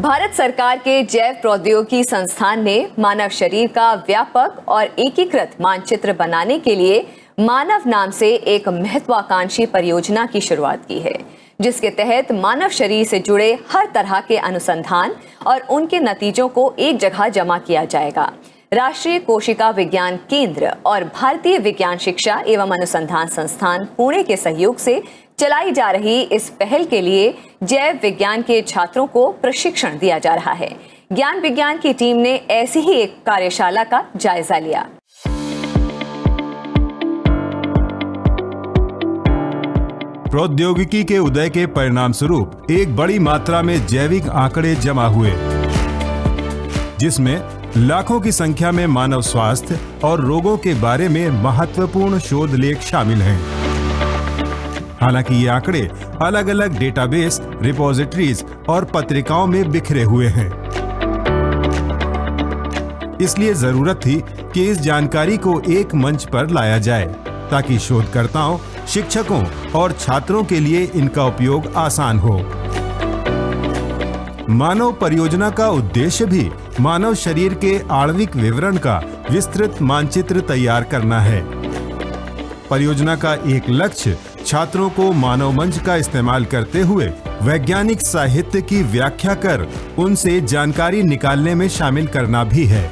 भारत सरकार के जैव प्रौद्योगिकी संस्थान ने मानव शरीर का व्यापक और एकीकृत मानचित्र बनाने के लिए मानव नाम से एक महत्वाकांक्षी परियोजना की शुरुआत की है, जिसके तहत मानव शरीर से जुड़े हर तरह के अनुसंधान और उनके नतीजों को एक जगह जमा किया जाएगा। राष्ट्रीय कोशिका विज्ञान केंद्र और भारतीय विज्ञान शिक्षा एवं अनुसंधान संस्थान पुणे के सहयोग से चलाई जा रही इस पहल के लिए जैव विज्ञान के छात्रों को प्रशिक्षण दिया जा रहा है। ज्ञान विज्ञान की टीम ने ऐसी ही एक कार्यशाला का जायजा लिया। प्रौद्योगिकी के उदय के परिणाम स्वरूप एक बड़ी मात्रा में जैविक आंकड़े जमा हुए, जिसमें लाखों की संख्या में मानव स्वास्थ्य और रोगों के बारे में महत्वपूर्ण शोध लेख शामिल हैं। हालांकि ये आंकड़े अलग अलग डेटाबेस, रिपोजिटरीज और पत्रिकाओं में बिखरे हुए हैं। इसलिए जरूरत थी कि इस जानकारी को एक मंच पर लाया जाए, ताकि शोधकर्ताओं, शिक्षकों और छात्रों के लिए इनका उपयोग आसान हो। मानव परियोजना का उद्देश्य भी मानव शरीर के आणविक विवरण का विस्तृत मानचित्र तैयार करना है। परियोजना का एक लक्ष्य छात्रों को मानव मंच का इस्तेमाल करते हुए वैज्ञानिक साहित्य की व्याख्या कर उनसे जानकारी निकालने में शामिल करना भी है।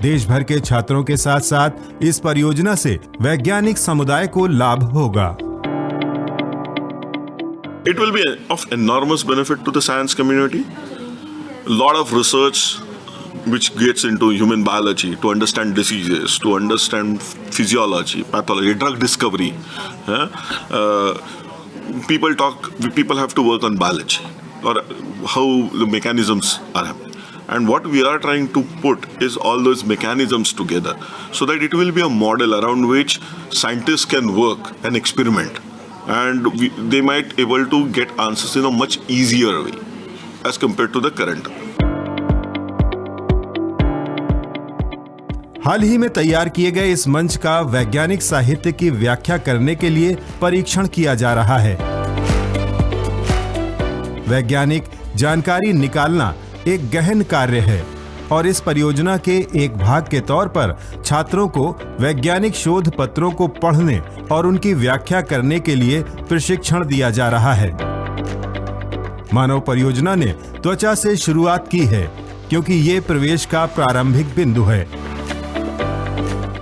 देश भर के छात्रों के साथ साथ इस परियोजना से वैज्ञानिक समुदाय को लाभ होगा। It will be of enormous benefit to the science community. A lot of research which gets into human biology to understand diseases, to understand physiology, pathology, drug discovery. People have to work on biology or how the mechanisms are happening. And what we are trying to put is all those mechanisms together so that it will be a model around which scientists can work and experiment. And they might able to get answers in a much easier way as compared to the current. हाल ही में तैयार किए गए इस मंच का वैज्ञानिक साहित्य की व्याख्या करने के लिए परीक्षण किया जा रहा है। वैज्ञानिक जानकारी निकालना एक गहन कार्य है और इस परियोजना के एक भाग के तौर पर छात्रों को वैज्ञानिक शोध पत्रों को पढ़ने और उनकी व्याख्या करने के लिए प्रशिक्षण दिया जा रहा है। मानव परियोजना ने त्वचा से शुरुआत की है, क्योंकि ये प्रवेश का प्रारंभिक बिंदु है।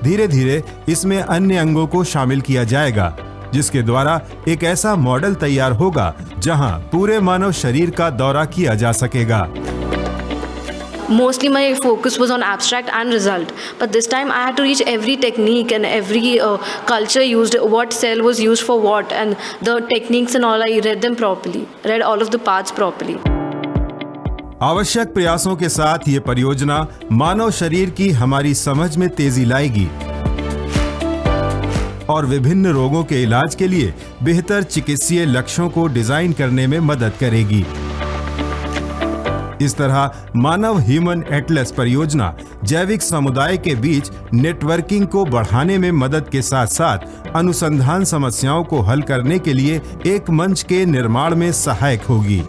धीरे धीरे इसमें अन्य अंगों को शामिल किया जाएगा, जिसके द्वारा एक ऐसा मॉडल तैयार होगा जहां पूरे मानव शरीर का दौरा किया जा सकेगा। Mostly my focus was on abstract and result, but this time I had to reach every technique and every culture used, what cell was used for what, and the techniques and all. I read them properly, read all of the parts properly. आवश्यक प्रयासों के साथ ये परियोजना मानव शरीर की हमारी समझ में तेजी लाएगी और विभिन्न रोगों के इलाज के लिए बेहतर चिकित्सीय लक्ष्यों को डिजाइन करने में मदद करेगी। इस तरह मानव ह्यूमन एटलस परियोजना जैविक समुदाय के बीच नेटवर्किंग को बढ़ाने में मदद के साथ साथ अनुसंधान समस्याओं को हल करने के लिए एक मंच के निर्माण में सहायक होगी।